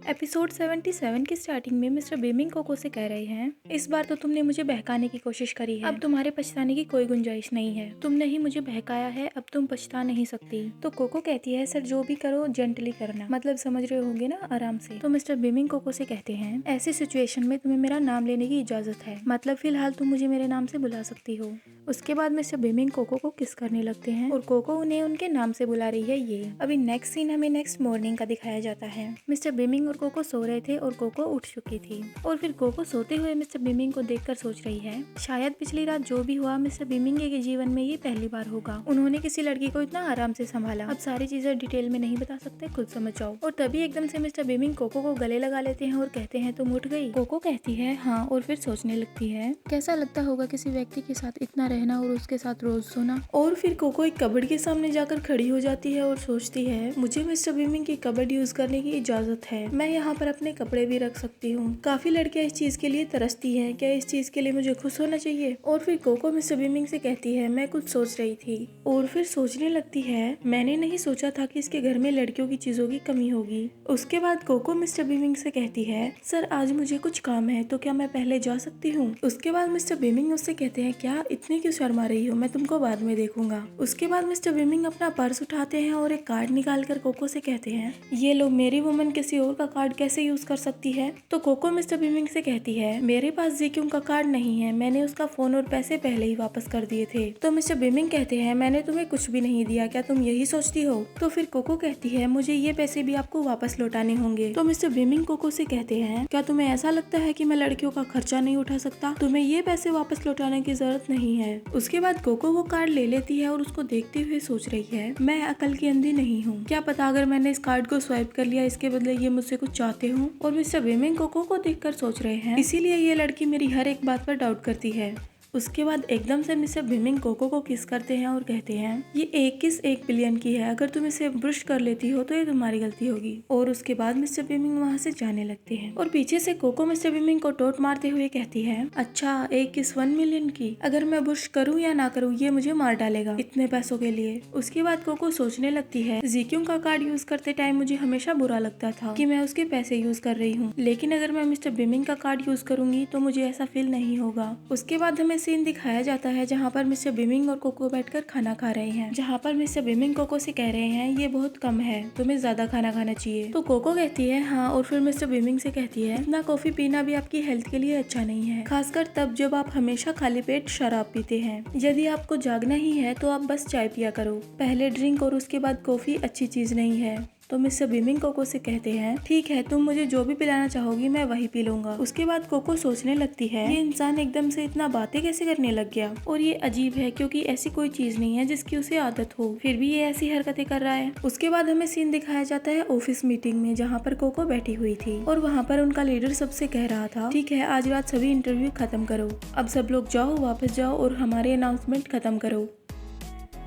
Episode 77 की starting में mister beaming cocoa से कह रहे हैं, इस बार तो तुमने मुझे बहकाने की कोशिश करी है, अब तुम्हारे पछताने की कोई गुंजाइश नहीं है। तुमने ही मुझे बहकाया है, अब तुम पछता नहीं सकती। तो कोको कहती है, सर जो भी करो जेंटली करना, मतलब समझ रहे होंगे ना, आराम से। तो मिस्टर बीमिंग कोको से कहते हैं, ऐसी सिचुएशन में तुम्हें मेरा नाम लेने की इजाजत है, मतलब फिलहाल तुम मुझे मेरे नाम से बुला सकती हो। उसके बाद मिस्टर बीमिंग कोको को किस करने लगते हैं और कोको उन्हें उनके नाम से बुला रही है। ये अभी नेक्स्ट सीन हमें नेक्स्ट मॉर्निंग का दिखाया जाता है। मिस्टर बीमिंग और कोको सो रहे थे और कोको उठ चुकी थी और फिर कोको सोते हुए मिस्टर बीमिंग को देखकर सोच रही है, शायद पिछली रात जो भी हुआ मिस्टर बीमिंग के जीवन में ये पहली बार होगा। उन्होंने किसी लड़की को इतना आराम से संभाला। अब सारी चीजें डिटेल में नहीं बता सकते, खुद समझ जाओ। और तभी एकदम से मिस्टर बीमिंग कोको को गले लगा लेते हैं और कहते हैं, तुम उठ गई। कोको कहती है हाँ, और फिर सोचने लगती है कैसा लगता होगा किसी व्यक्ति के साथ इतना रहना और उसके साथ रोज सोना। और फिर कोको एक कबर्ड के सामने जाकर खड़ी हो जाती है और सोचती है, मुझे मिस्टर बीमिंग की कबर्ड यूज करने की इजाजत है, मैं यहाँ पर अपने कपड़े भी रख सकती हूँ। काफी लड़कियां इस चीज के लिए तरसती हैं, क्या इस चीज के लिए मुझे खुश होना चाहिए। और फिर कोको मिस्टर बीमिंग से कहती है, मैं कुछ सोच रही थी। और फिर सोचने लगती है, मैंने नहीं सोचा था कि इसके घर में लड़कियों की चीजों की कमी होगी। उसके बाद कोको मिस्टर बीमिंग से कहती है, सर आज मुझे कुछ काम है, तो क्या मैं पहले जा सकती हूँ। उसके बाद मिस्टर बीमिंग उससे कहते हैं, क्या इतनी क्यों शर्मा रही हो, मैं तुमको बाद में देखूंगा। उसके बाद मिस्टर बीमिंग अपना पर्स उठाते हैं और एक कार्ड निकाल कर कोको से कहते हैं, ये लो, मेरी वुमन किसी और का कार्ड कैसे यूज कर सकती है। तो कोको मिस्टर बीमिंग से कहती है, मेरे पास जीक्यूम का कार्ड नहीं है, मैंने उसका फोन और पैसे पहले ही वापस कर दिए थे। तो मिस्टर बीमिंग कहते हैं, मैंने तुम्हें कुछ भी नहीं दिया, क्या तुम यही सोचती हो। तो फिर कोको कहती है, मुझे ये पैसे भी आपको वापस लौटाने होंगे। तो मिस्टर बीमिंग कोको से कहते हैं, क्या तुम्हें ऐसा लगता है कि मैं लड़कियों का खर्चा नहीं उठा सकता, तुम्हें ये पैसे वापस लौटाने की जरूरत नहीं है। उसके बाद कोको वो कार्ड ले लेती है और उसको देखते हुए सोच रही है, मैं अकल की अंधी नहीं हूँ, क्या पता अगर मैंने इस कार्ड को स्वाइप कर लिया इसके बदले ये मुझसे कुछ चाहते हूँ। और मिस्टर बीमिंग कोको को देखकर सोच रहे हैं, इसीलिए ये लड़की मेरी हर एक बात पर डाउट करती है। उसके बाद एकदम से मिस्टर बीमिंग कोको को किस करते हैं और कहते हैं, ये एक किस 1 बिलियन की है, अगर तुम इसे ब्रुश कर लेती हो तो ये तुम्हारी गलती होगी। और उसके बाद मिस्टर बीमिंग वहाँ से जाने लगते हैं और पीछे से कोको मिस्टर बीमिंग को टोट मारते हुए कहती है, अच्छा 1 किस 1 मिलियन की, अगर मैं ब्रुश करूँ या ना करूँ ये मुझे मार डालेगा इतने पैसों के लिए। उसके बाद कोको सोचने लगती है, जीक्यूम का कार्ड यूज करते टाइम मुझे हमेशा बुरा लगता था कि मैं उसके पैसे यूज कर रही हूँ, लेकिन अगर मैं मिस्टर बीमिंग का कार्ड यूज करूंगी तो मुझे ऐसा फील नहीं होगा। उसके बाद हमें सीन दिखाया जाता है जहाँ पर मिस्टर बीमिंग और कोको बैठकर खाना खा रहे हैं, जहाँ पर मिस्टर बीमिंग कोको से कह रहे हैं, ये बहुत कम है, तुम्हें ज्यादा खाना खाना चाहिए। तो कोको कहती है हाँ, और फिर मिस्टर बीमिंग से कहती है, इतना कॉफी पीना भी आपकी हेल्थ के लिए अच्छा नहीं है, खासकर तब जब आप हमेशा खाली पेट शराब पीते हैं। यदि आपको जागना ही है तो आप बस चाय पिया करो, पहले ड्रिंक और उसके बाद कॉफी अच्छी चीज नहीं है। तो मिस्टर बीमिंग कोको से कहते हैं, ठीक है, तुम मुझे जो भी पिलाना चाहोगी मैं वही पी लूंगा। उसके बाद कोको सोचने लगती है, ये इंसान एकदम से इतना बातें कैसे करने लग गया, और ये अजीब है क्योंकि ऐसी कोई चीज नहीं है जिसकी उसे आदत हो, फिर भी ये ऐसी हरकतें कर रहा है। उसके बाद हमें सीन दिखाया जाता है ऑफिस मीटिंग में, जहाँ पर कोको बैठी हुई थी और वहाँ पर उनका लीडर सबसे कह रहा था, ठीक है आज रात सभी इंटरव्यू खत्म करो, अब सब लोग जाओ, वापस जाओ और हमारे अनाउंसमेंट खत्म करो।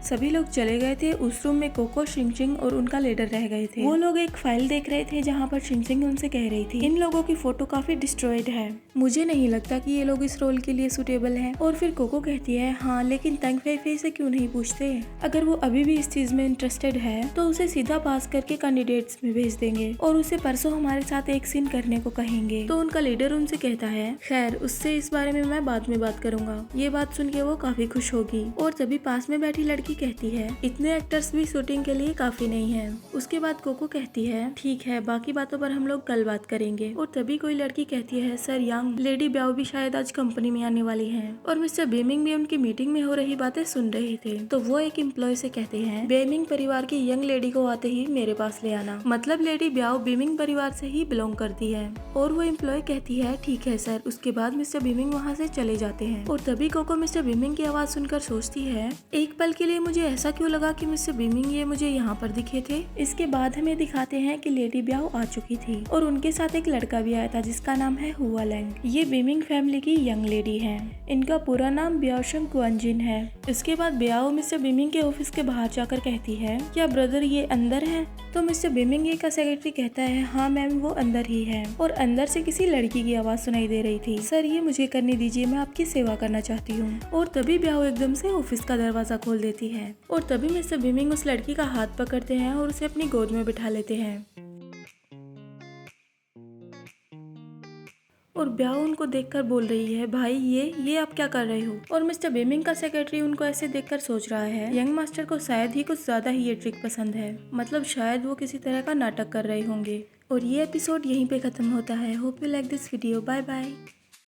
सभी लोग चले गए थे। उस रूम में कोको, शिंगशिंग और उनका लीडर रह गए थे। वो लोग एक फाइल देख रहे थे जहाँ पर शिंगशिंग उनसे कह रही थी, इन लोगों की फोटो काफी डिस्ट्रॉयड है, मुझे नहीं लगता कि ये लोग इस रोल के लिए सुटेबल हैं। और फिर कोको कहती है, हाँ लेकिन तंग फे से क्यों नहीं पूछते, अगर वो अभी भी इस चीज में इंटरेस्टेड है तो उसे सीधा पास करके कैंडिडेट्स में भेज देंगे और उसे परसों हमारे साथ एक सीन करने को कहेंगे। तो उनका लीडर उनसे कहता है, खैर उससे इस बारे में मैं बाद में बात करूंगा। ये बात सुन के वो काफी खुश होगी। और तभी पास में बैठी लड़की कहती है, इतने एक्टर्स भी शूटिंग के लिए काफी नहीं है। उसके बाद कोको कहती है, ठीक है बाकी बातों पर हम लोग कल बात करेंगे। और तभी कोई लड़की कहती है, सर यंग लेडी ब्याओ भी शायद आज कंपनी में आने वाली है। और मिस्टर बीमिंग भी उनकी मीटिंग में हो रही बातें सुन रहे थे। तो वो एक एम्प्लॉय से कहते हैं, बीमिंग परिवार की यंग लेडी को आते ही मेरे पास ले आना, मतलब लेडी ब्याओ बीमिंग परिवार से ही बिलोंग करती है। और वो एम्प्लॉय कहती है, ठीक है सर। उसके बाद मिस्टर बीमिंग वहाँ से चले जाते हैं। और तभी कोको मिस्टर बीमिंग की आवाज सुनकर सोचती है, एक पल के लिए मुझे ऐसा क्यों लगा कि मिस्टर बीमिंग ये मुझे यहाँ पर दिखे थे। इसके बाद हमें दिखाते हैं कि लेडी ब्याओ आ चुकी थी और उनके साथ एक लड़का भी आया था जिसका नाम है हुआ लैंग। ये बीमिंग फैमिली की यंग लेडी है, इनका पूरा नाम ब्याओशंग क्वांजिन है। इसके बाद ब्याओ मिस्टर बीमिंग के ऑफिस के बाहर जाकर कहती है, क्या ब्रदर ये अंदर है। तो मिस्टर बीमिंग का सेक्रेटरी कहता है, हाँ मैम वो अंदर ही है। और अंदर से किसी लड़की की आवाज सुनाई दे रही थी, सर ये मुझे करने दीजिए, मैं आपकी सेवा करना चाहती हूँ। और तभी ब्याओ एकदम से ऑफिस का दरवाजा खोल देती है और तभी मिस्टर बीमिंग उस लड़की का हाथ पकड़ते हैं और उसे अपनी गोद में बिठा लेते हैं। और ब्याओ उनको देखकर बोल रही है, भाई ये आप क्या कर रहे हो। और मिस्टर बेमिंग का सेक्रेटरी उनको ऐसे देखकर सोच रहा है यंग मास्टर को शायद ही कुछ ज्यादा ही ये ट्रिक पसंद है, मतलब शायद वो किसी तरह का नाटक कर रहे होंगे। और ये एपिसोड यहीं पे खत्म होता है। Hope you like this video. Bye bye.